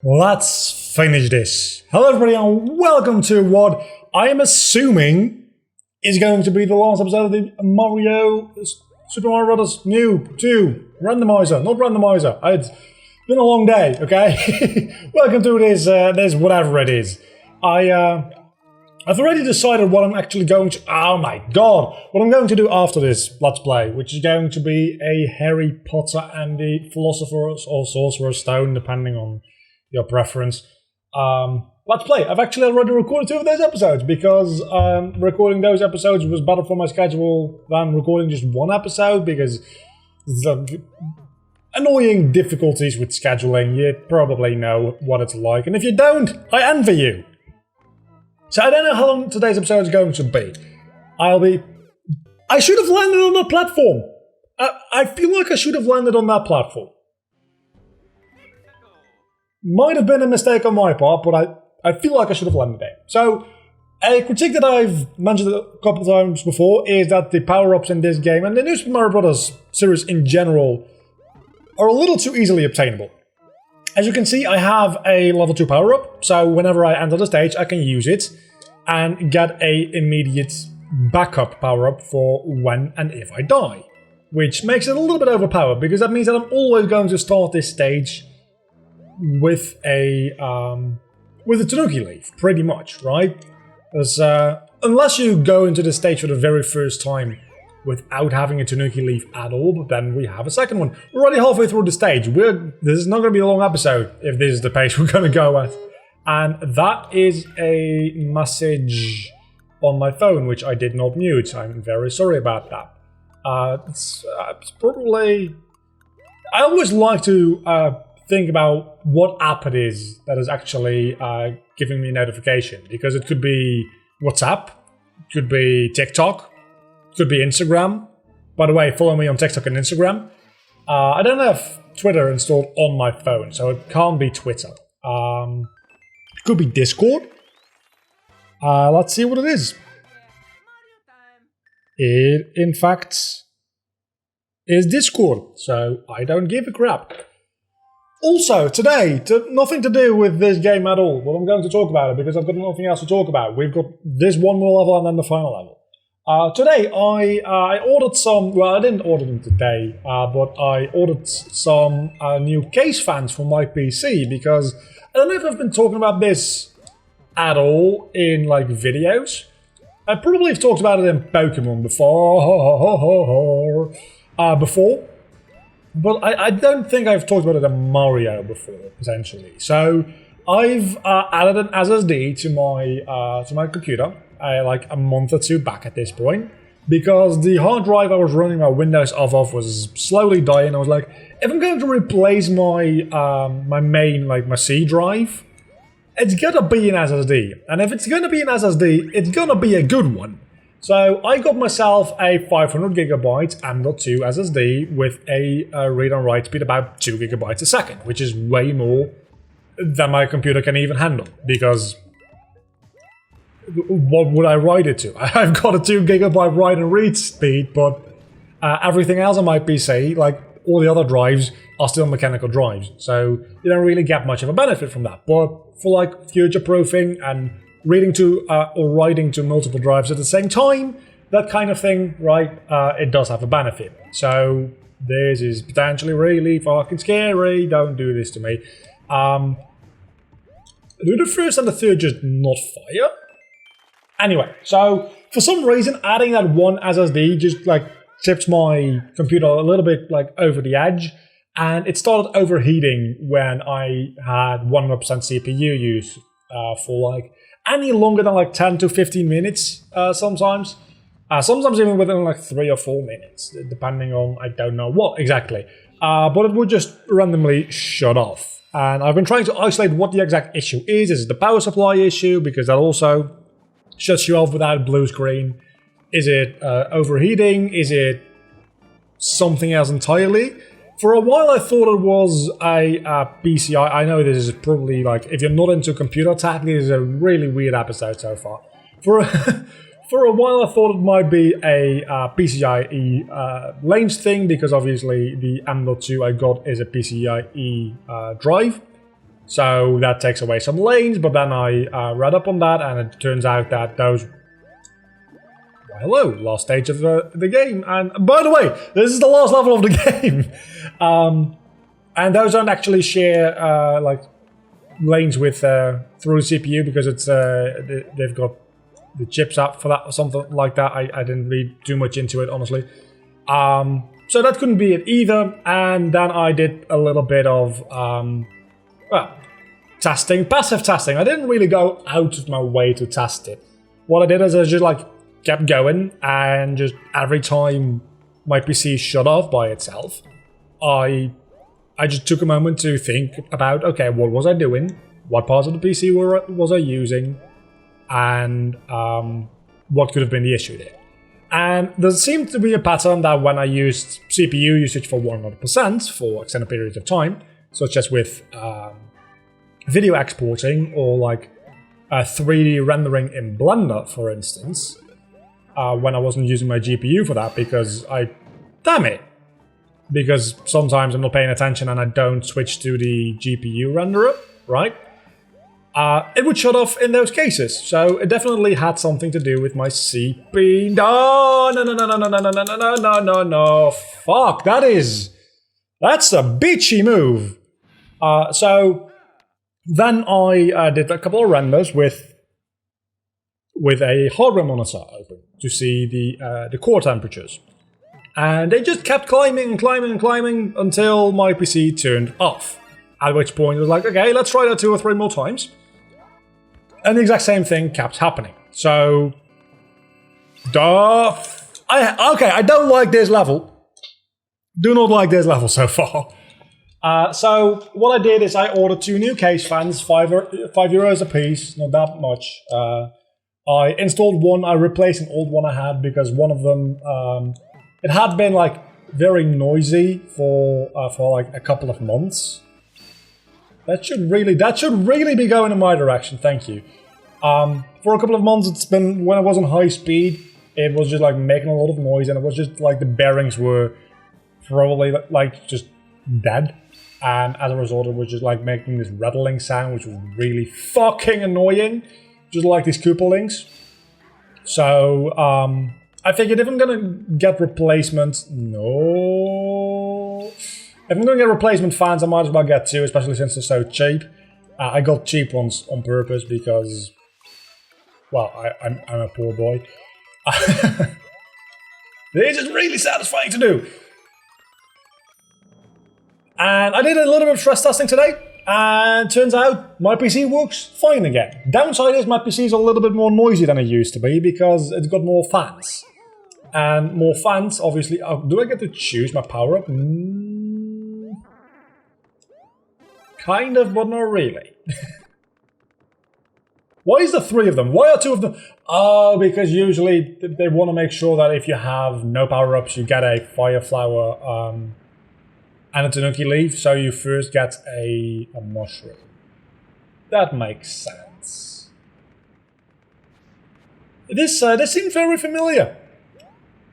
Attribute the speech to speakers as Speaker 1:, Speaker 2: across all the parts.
Speaker 1: Let's finish this. Hello everybody and welcome to what I am assuming is going to be the last episode of the Super Mario Bros. New 2 Randomizer, not Randomizer. It's been a long day, okay? Welcome to this whatever it is. I've already decided what I'm actually going to... Oh my god! What I'm going to do after this Let's Play, which is going to be a Harry Potter and the Philosopher's or Sorcerer's Stone, depending on your preference. Let's Play. I've actually already recorded 2 of those episodes, because recording those episodes was better for my schedule than recording just 1 episode, because there's annoying difficulties with scheduling. You probably know what it's like, and if you don't, I envy you. So I don't know how long today's episode is going to be. I should have landed on that platform. I feel like I should have landed on that platform. Might have been a mistake on my part, but I feel like I should have landed there. So, a critique that I've mentioned a couple of times before is that the power-ups in this game, and the New Super Mario Bros. Series in general, are a little too easily obtainable. As you can see, I have a level 2 power-up, so whenever I enter the stage, I can use it and get a immediate backup power-up for when and if I die. Which makes it a little bit overpowered, because that means that I'm always going to start this stage with a Tanuki leaf, pretty much, right? Because unless you go into the stage for the very first time without having a Tanuki leaf at all, but then we have a second one. We're already halfway through the stage. This is not going to be a long episode if this is the pace we're going to go at. And that is a message on my phone, which I did not mute. I'm very sorry about that. It's probably... I always like to think about what app it is that is actually giving me notification, because it could be WhatsApp, it could be TikTok, could be Instagram. By the way, follow me on TikTok and Instagram. I don't have Twitter installed on my phone, so it can't be Twitter. It could be Discord. Let's see what it is. It, in fact, is Discord, so I don't give a crap. Also, today, nothing to do with this game at all, but I'm going to talk about it because I've got nothing else to talk about. We've got this one more level and then the final level. Today, I ordered some... Well, I didn't order them today, but I ordered some new case fans for my PC, because I don't know if I've been talking about this at all in, like, videos. I probably have talked about it in Pokemon before, but I don't think I've talked about it in Mario before, potentially. So, I've added an SSD to my computer, like a month or 2 back at this point, because the hard drive I was running my Windows off of was slowly dying. I was like, if I'm going to replace my my main, like my C drive, it's gonna be an SSD. And if it's gonna be an SSD, it's gonna be a good one. So I got myself a 500GB M.2 SSD with a read and write speed about 2GB a second, which is way more than my computer can even handle, because what would I write it to? I've got a 2GB write and read speed, but everything else on my PC, like all the other drives, are still mechanical drives, so you don't really get much of a benefit from that. But for like future-proofing and reading to or writing to multiple drives at the same time, that kind of thing, right, it does have a benefit. So this is potentially really fucking scary. Don't do this to me. Do the first and the third just not fire? Anyway, so for some reason, adding that one SSD just like tipped my computer a little bit like over the edge, and it started overheating when I had 100% CPU use for like any longer than like 10 to 15 minutes sometimes. Sometimes even within like 3 or 4 minutes, depending on I don't know what exactly. But it would just randomly shut off. And I've been trying to isolate what the exact issue is. Is it the power supply issue? Because that also shuts you off without blue screen. Is it overheating? Is it something else entirely? For a while I thought it was a PCI. I know this is probably like, if you're not into computer tech, this is a really weird episode so far. For a while I thought it might be a PCIe lanes thing, because obviously the M.2 I got is a PCIe drive. So that takes away some lanes, but then I read up on that, and it turns out that those... Well, hello, last stage of the game. And by the way, this is the last level of the game. And those don't actually share like lanes with through the CPU, because it's they've got the chips up for that or something like that. I didn't read too much into it, honestly. So that couldn't be it either. And then I did a little bit of well, testing, passive testing. I didn't really go out of my way to test it. What I did is I just like kept going, and just every time my PC shut off by itself, I just took a moment to think about, okay, what was I doing? What parts of the PC was I using? And what could have been the issue there? And there seemed to be a pattern that when I used CPU usage for 100% for extended periods of time, such as with video exporting or like 3D rendering in Blender, for instance, when I wasn't using my GPU for that, because damn it, because sometimes I'm not paying attention and I don't switch to the GPU renderer, right? It would shut off in those cases. So it definitely had something to do with my CPU. No. Fuck, that's a bitchy move. So then I did a couple of renders with a hardware monitor open to see the core temperatures. And they just kept climbing until my PC turned off. At which point it was like, okay, let's try that 2 or 3 more times. And the exact same thing kept happening. So, I don't like this level. Do not like this level so far. So what I did is I ordered 2 new case fans, €5 a piece, not that much. I installed one. I replaced an old one I had because one of them it had been like very noisy for like a couple of months. That should really be going in my direction. Thank you. For a couple of months, it's been, when I was on high speed, it was just like making a lot of noise, and it was just like the bearings were probably like just dead. And as a result, it was just like making this rattling sound, which was really fucking annoying. Just like these Koopalings. So, I figured if I'm gonna get replacement... No... If I'm gonna get replacement fans, I might as well get 2, especially since they're so cheap. I got cheap ones on purpose because... Well, I'm a poor boy. They're just really satisfying to do. And I did a little bit of stress testing today. And turns out my PC works fine again. Downside is my PC is a little bit more noisy than it used to be because it's got more fans. And more fans, obviously... Oh, do I get to choose my power-up? Kind of, but not really. Why is there 3 of them? Why are 2 of them? Oh, because usually they want to make sure that if you have no power-ups, you get a fire flower and a tanuki leaf, so you first get a mushroom. That makes sense. This seems very familiar.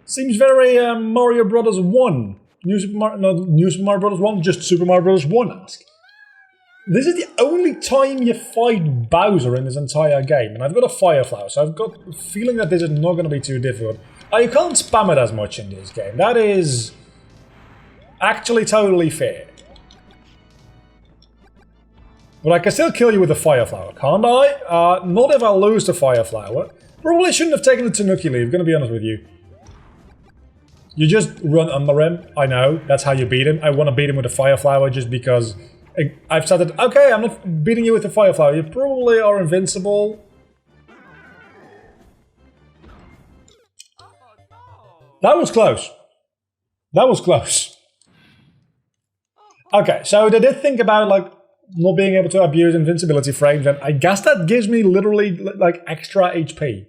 Speaker 1: Seems very Mario Brothers 1. New Super Mario Brothers 1, just Super Mario Brothers 1-esque. This is the only time you fight Bowser in this entire game, and I've got a fire flower, so I've got a feeling that this is not going to be too difficult. You can't spam it as much in this game. That is actually totally fair. But I can still kill you with the fire flower, can't I? Not if I lose the fire flower. Probably shouldn't have taken the Tanuki leaf, gonna be honest with you. You just run under him. I know, that's how you beat him. I want to beat him with the fire flower just because I've said that, okay, I'm not beating you with the fire flower. You probably are invincible. That was close. That was close. Okay, so they did think about like not being able to abuse invincibility frames, and I guess that gives me literally like extra HP.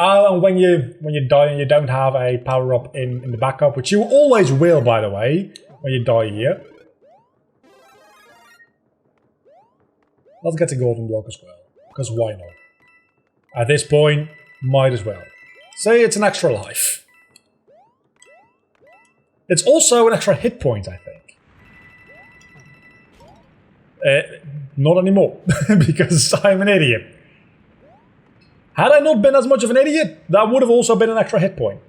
Speaker 1: And when you die and you don't have a power-up in the backup, which you always will, by the way, when you die here. Let's get the golden block as well, because why not? At this point, might as well. Say it's an extra life. It's also an extra hit point, I think. Not anymore, because I'm an idiot. Had I not been as much of an idiot, that would have also been an extra hit point.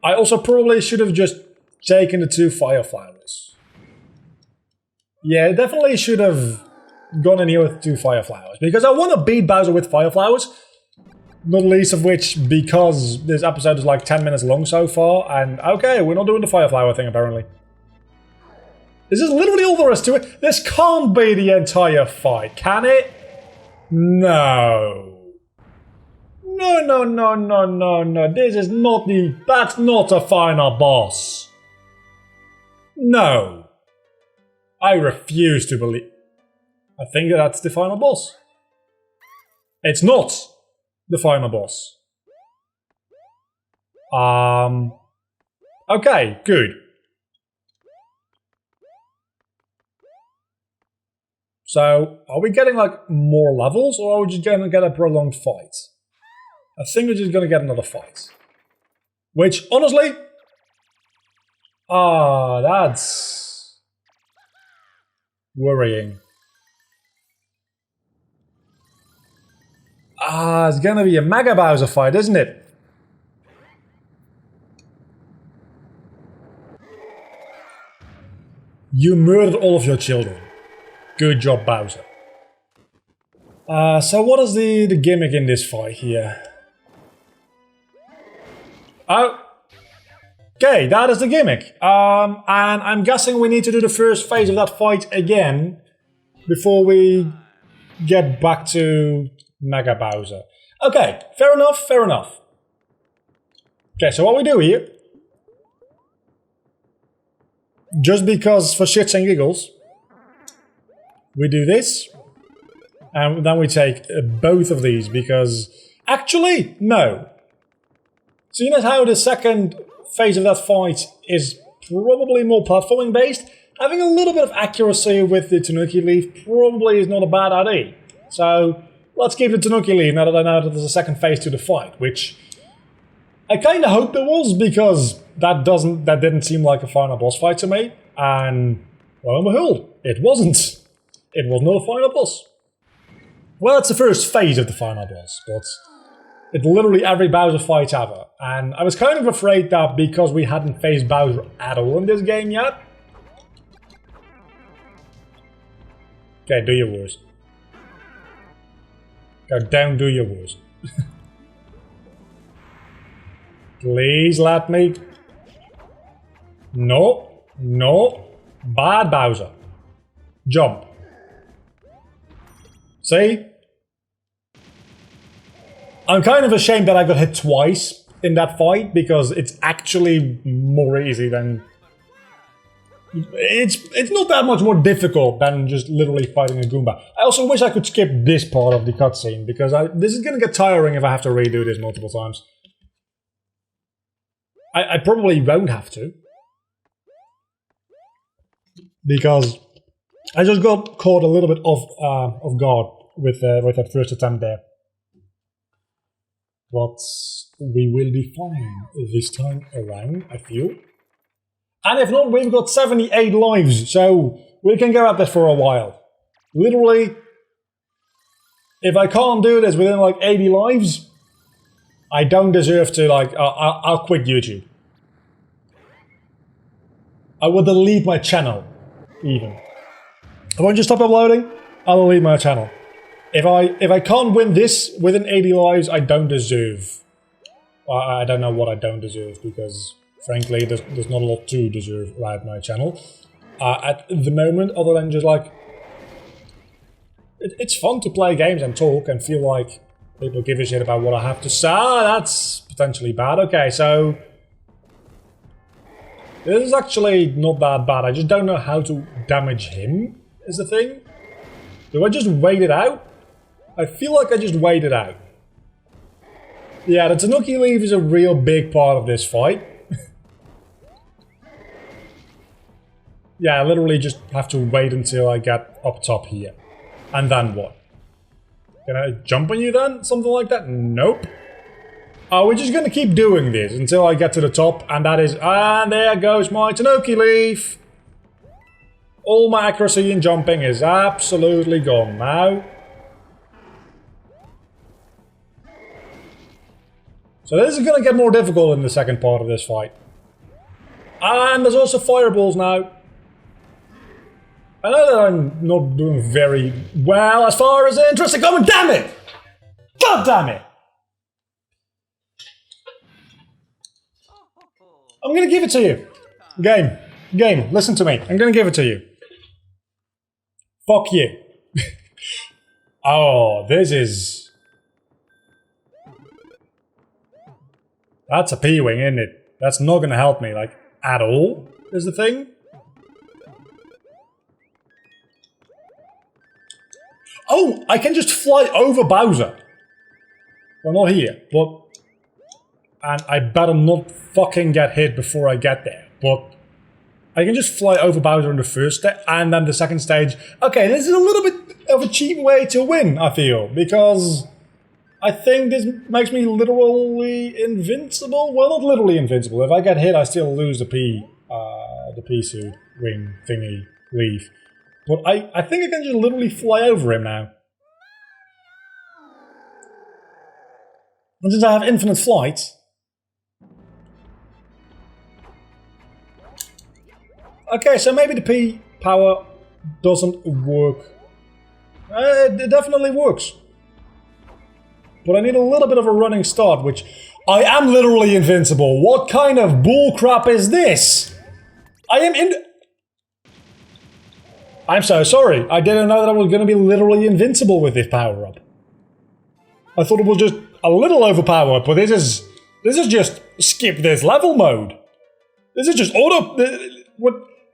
Speaker 1: I also probably should have just taken the 2 fire flowers. Yeah, definitely should have gone in here with 2 fire flowers, because I want to beat Bowser with fire flowers. Not least of which because this episode is like 10 minutes long so far, and okay, we're not doing the fire flower thing apparently. This is literally all there is to it. This can't be the entire fight, can it? No. No. This is not the... That's not a final boss. No. I refuse to believe... I think that's the final boss. It's not the final boss. Okay, good. So, are we getting like more levels, or are we just gonna get a prolonged fight? I think we're just gonna get another fight. Which, honestly... that's... worrying. It's gonna be a Mega Bowser fight, isn't it? You murdered all of your children. Good job, Bowser. So what is the gimmick in this fight here? Oh. Okay, that is the gimmick. And I'm guessing we need to do the first phase of that fight again before we get back to Mega Bowser. Okay, fair enough. Okay, so what we do here, just because for shits and giggles, we do this, and then we take both of these because... Actually, no. Seeing as how the second phase of that fight is probably more platforming based, having a little bit of accuracy with the Tanuki Leaf probably is not a bad idea. So, let's keep the Tanuki Leaf now that I know that there's a second phase to the fight, which I kind of hoped there was, because that didn't seem like a final boss fight to me, and lo and behold, it wasn't. It was not a final boss. Well, it's the first phase of the final boss, but it's literally every Bowser fight ever. And I was kind of afraid that because we hadn't faced Bowser at all in this game yet... Okay, do your worst. Go down, do your worst. Please let me... No. Bad Bowser. Jump. See? I'm kind of ashamed that I got hit twice in that fight, because it's actually more easy than... It's not that much more difficult than just literally fighting a Goomba. I also wish I could skip this part of the cutscene, because this is gonna get tiring if I have to redo this multiple times. I probably won't have to. Because I just got caught a little bit off guard with that first attempt there. But we will be fine this time around, I feel. And if not, we've got 78 lives, so we can go at this for a while. Literally, if I can't do this within like 80 lives, I don't deserve to, like, I'll quit YouTube. I will delete my channel, even. I won't just stop uploading, I'll delete my channel. If I can't win this within 80 lives, I don't deserve. I don't know what I don't deserve, because frankly, there's not a lot to deserve about my channel. At the moment, other than just like... It's fun to play games and talk and feel like people give a shit about what I have to say. That's potentially bad. Okay, so... This is actually not that bad. I just don't know how to damage him, is the thing. Do I just wait it out? I feel like I just wait it out. Yeah, the Tanuki Leaf is a real big part of this fight. Yeah, I literally just have to wait until I get up top here. And then what? Can I jump on you then? Something like that? Nope. We're just gonna keep doing this until I get to the top, and that is... And there goes my Tanuki Leaf! All my accuracy in jumping is absolutely gone now. So this is going to get more difficult in the second part of this fight. And there's also fireballs now. I know that I'm not doing very well as far as the interest of coming. Damn it! God damn it! I'm gonna give it to you. Game, listen to me. I'm gonna give it to you. Fuck you. Oh, this is... That's a P-wing, isn't it? That's not gonna help me, like, at all, is the thing. Oh, I can just fly over Bowser. Well, not here, but... And I better not fucking get hit before I get there, but... I can just fly over Bowser in the first stage, and then the second stage... Okay, this is a little bit of a cheap way to win, I feel, because... I think this makes me literally invincible. Well, not literally invincible. If I get hit, I still lose the P-suit wing thingy leaf. But I think I can just literally fly over him now. And since I have infinite flight... Okay, so maybe the P power doesn't work. It definitely works. But I need a little bit of a running start, which... I am literally invincible. What kind of bullcrap is this? I'm so sorry. I didn't know that I was going to be literally invincible with this power-up. I thought it was just a little overpowered, but this is just skip this level mode. This is just auto...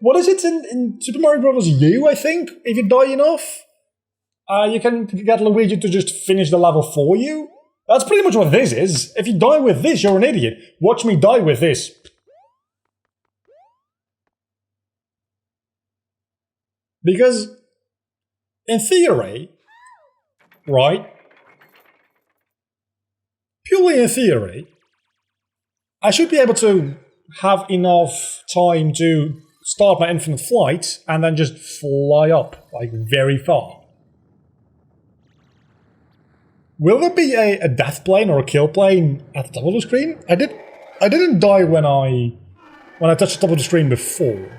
Speaker 1: What is it in Super Mario Bros. U, I think? If you die enough? You can get Luigi to just finish the level for you. That's pretty much what this is. If you die with this, you're an idiot. Watch me die with this. Because, in theory, right? Purely in theory, I should be able to have enough time to start my infinite flight and then just fly up, like, very far. Will there be a death plane or a kill plane at the top of the screen? I didn't die when I touched the top of the screen before,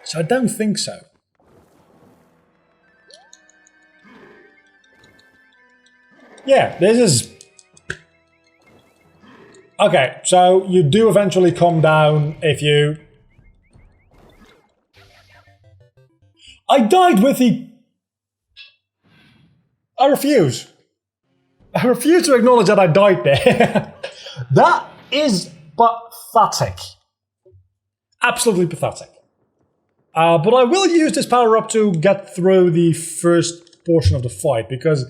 Speaker 1: so I don't think so. Yeah, this is... Okay, so you do eventually come down if you... I died with the... I refuse to acknowledge that I died there. That is pathetic. Absolutely pathetic. But I will use this power-up to get through the first portion of the fight, because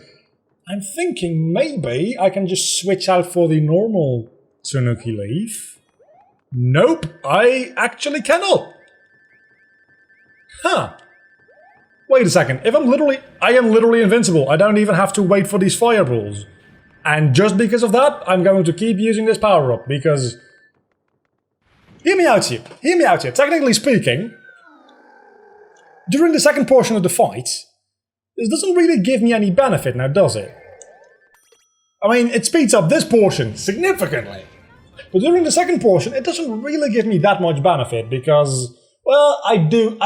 Speaker 1: I'm thinking maybe I can just switch out for the normal Tanuki Leaf. Nope, I actually cannot. Huh. Wait a second, I am literally invincible. I don't even have to wait for these fireballs. And just because of that, I'm going to keep using this power-up, because... Hear me out here. Technically speaking, during the second portion of the fight, this doesn't really give me any benefit now, does it? I mean, it speeds up this portion significantly. But during the second portion, it doesn't really give me that much benefit, because... Well, I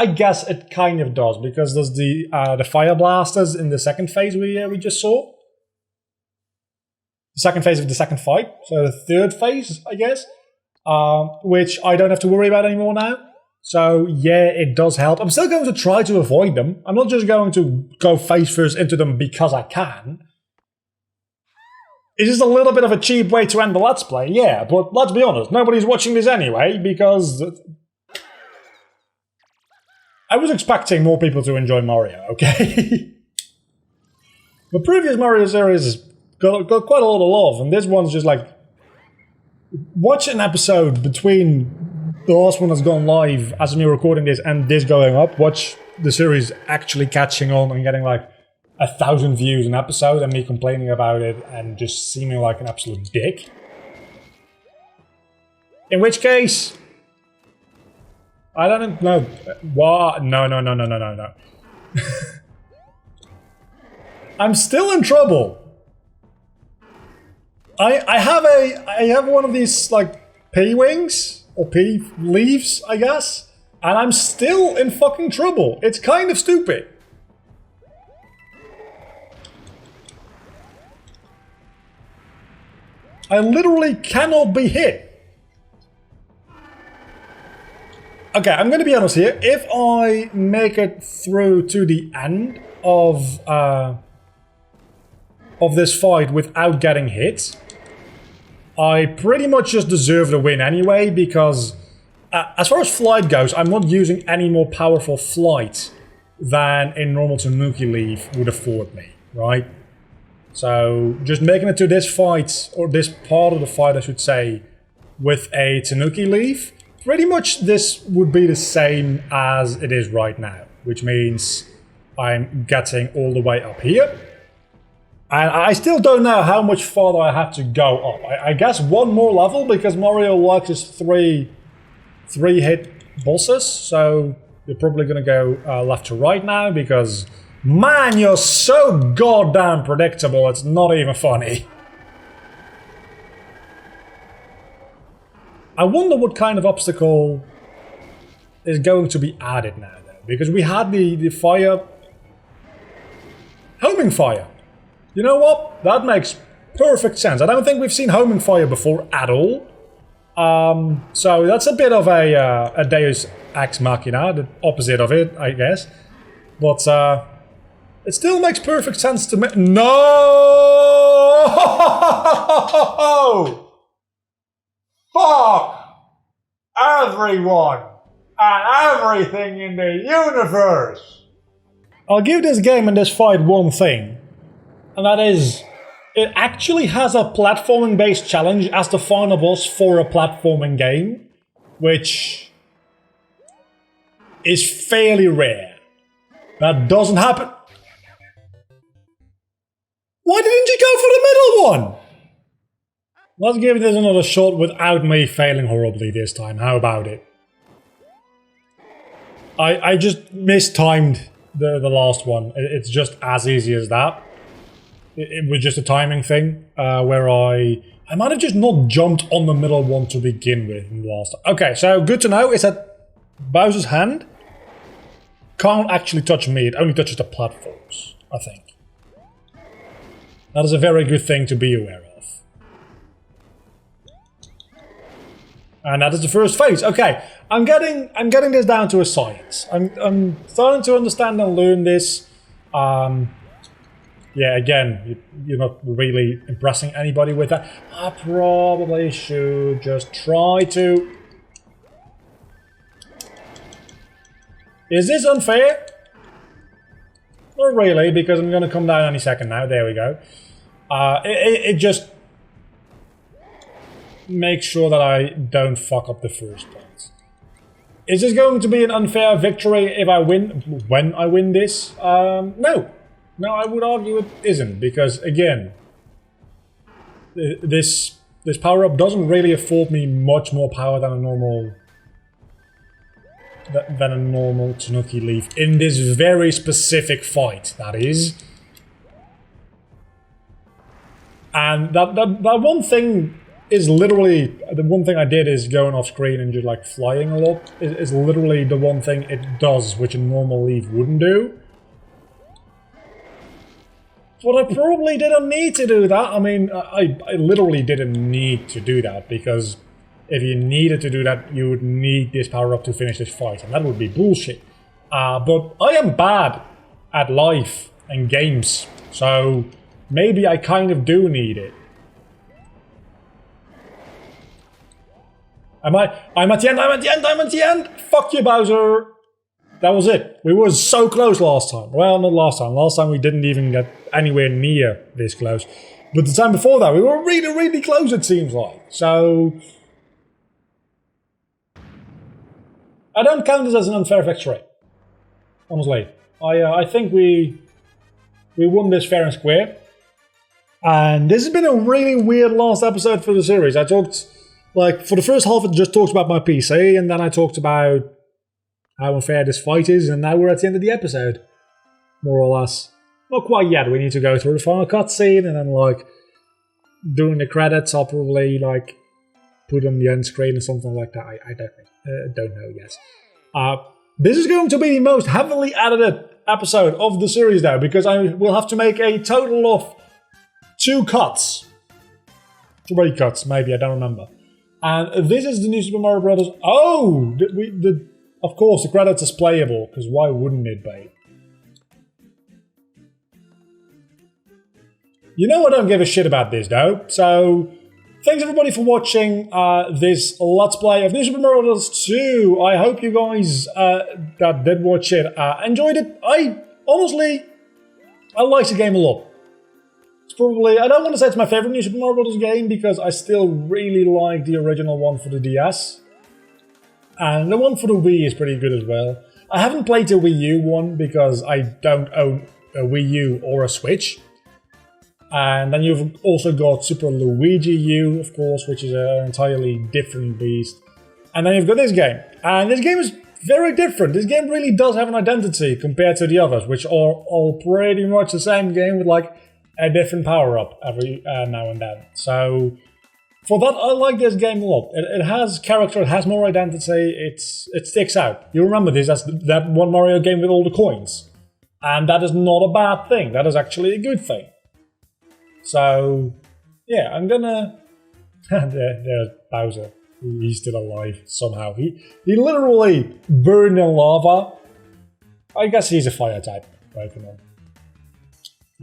Speaker 1: guess it kind of does, because there's the fire blasters in the second phase we just saw. The second phase of the second fight, so the third phase, I guess, which I don't have to worry about anymore now. So yeah, it does help. I'm still going to try to avoid them. I'm not just going to go face first into them because I can. It's just a little bit of a cheap way to end the Let's Play, yeah, but let's be honest, nobody's watching this anyway, because... I was expecting more people to enjoy Mario, okay? The previous Mario series got quite a lot of love, and this one's just like... Watch an episode between the last one that's gone live as me recording this and this going up. Watch the series actually catching on and getting like 1,000 views an episode, and me complaining about it and just seeming like an absolute dick. In which case... I don't know. What? No, no, no, no, no, no, no. I'm still in trouble. I have one of these like P-wings or P-leaves, I guess, and I'm still in fucking trouble. It's kind of stupid. I literally cannot be hit. Okay, I'm gonna be honest here. If I make it through to the end of this fight without getting hit, I pretty much just deserve the win anyway, because as far as flight goes, I'm not using any more powerful flight than a normal Tanuki Leaf would afford me, right? So just making it to this fight, or this part of the fight I should say, with a Tanuki Leaf, pretty much this would be the same as it is right now, which means I'm getting all the way up here. And I still don't know how much farther I have to go up. I guess one more level, because Mario likes his three hit bosses, so you're probably gonna go left to right now, because man, you're so goddamn predictable, it's not even funny. I wonder what kind of obstacle is going to be added now, though, because we had the fire... homing fire. You know what? That makes perfect sense. I don't think we've seen homing fire before at all. So that's a bit of a Deus Ex Machina, the opposite of it, I guess. But it still makes perfect sense to me. No! Fuck everyone and everything in the universe! I'll give this game and this fight one thing. And that is, it actually has a platforming-based challenge as the final boss for a platforming game, which is fairly rare. That doesn't happen. Why didn't you go for the middle one? Let's give this another shot without me failing horribly this time. How about it? I just mistimed the last one. It's just as easy as that. It was just a timing thing, where I might have just not jumped on the middle one to begin with in the last time. Okay, so good to know is that Bowser's hand can't actually touch me, it only touches the platforms, I think. That is a very good thing to be aware of. And that is the first phase. Okay, I'm getting this down to a science. I'm starting to understand and learn this. Yeah, again, you're not really impressing anybody with that. I probably should just try to... Is this unfair? Not really, because I'm going to come down any second now. There we go. It just makes sure that I don't fuck up the first part. Is this going to be an unfair victory if I win, when I win this? No. No, I would argue it isn't, because again, this power-up doesn't really afford me much more power than a normal Tanuki Leaf in this very specific fight, that is. And that one thing is literally, the one thing I did is going off screen and just like flying a lot, is literally the one thing it does, which a normal Leaf wouldn't do. But I probably didn't need to do that. I mean, I literally didn't need to do that, because if you needed to do that, you would need this power-up to finish this fight, and that would be bullshit. But I am bad at life and games, so maybe I kind of do need it. I'm at the end! Fuck you, Bowser! That was it. We were so close last time. Well, not last time. Last time we didn't even get anywhere near this close. But the time before that, we were really, really close, it seems like. So I don't count this as an unfair victory. Honestly. I think we won this fair and square. And this has been a really weird last episode for the series. I talked, like, for the first half it just talked about my PC, and then I talked about how unfair this fight is, and now we're at the end of the episode. More or less. Not quite yet, we need to go through the final cutscene, and then, like, during the credits, I'll probably, like, put on the end screen or something like that. I don't know yet. This is going to be the most heavily edited episode of the series, though, because I will have to make a total of 2 cuts. 3 cuts, maybe, I don't remember. And this is the new Super Mario Bros. Oh! Of course, the credits is playable, because why wouldn't it be? You know I don't give a shit about this, though, so thanks everybody for watching this Let's Play of New Super Mario Bros. 2. I hope you guys that did watch it enjoyed it. I like the game a lot. It's probably, I don't want to say it's my favorite New Super Mario Bros. Game because I still really like the original one for the DS. And the one for the Wii is pretty good as well. I haven't played the Wii U one because I don't own a Wii U or a Switch. And then you've also got Super Luigi U, of course, which is an entirely different beast. And then you've got this game. And this game is very different. This game really does have an identity compared to the others, which are all pretty much the same game with like a different power-up every now and then. So for that, I like this game a lot. It has character, it has more identity, it sticks out. You remember this as that one Mario game with all the coins. And that is not a bad thing. That is actually a good thing. So, yeah, I'm gonna... There's Bowser. He's still alive, somehow. He literally burned in lava. I guess he's a fire type Pokemon.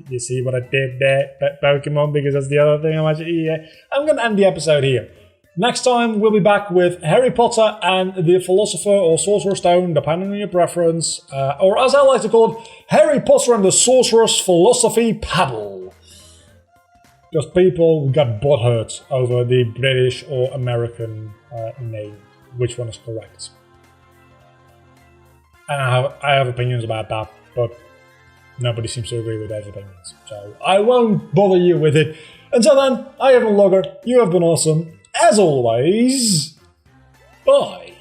Speaker 1: You see what I did there, Pokemon? Because that's the other thing I'm actually... Yeah. I'm gonna end the episode here. Next time, we'll be back with Harry Potter and the Philosopher or Sorcerer's Stone, depending on your preference. Or as I like to call it, Harry Potter and the Sorcerer's Philosophy Pebble. Because people got butthurt over the British or American name. Which one is correct? And I have opinions about that, but nobody seems to agree with those opinions. So I won't bother you with it. Until then, I have been Logger, you have been awesome. As always, bye.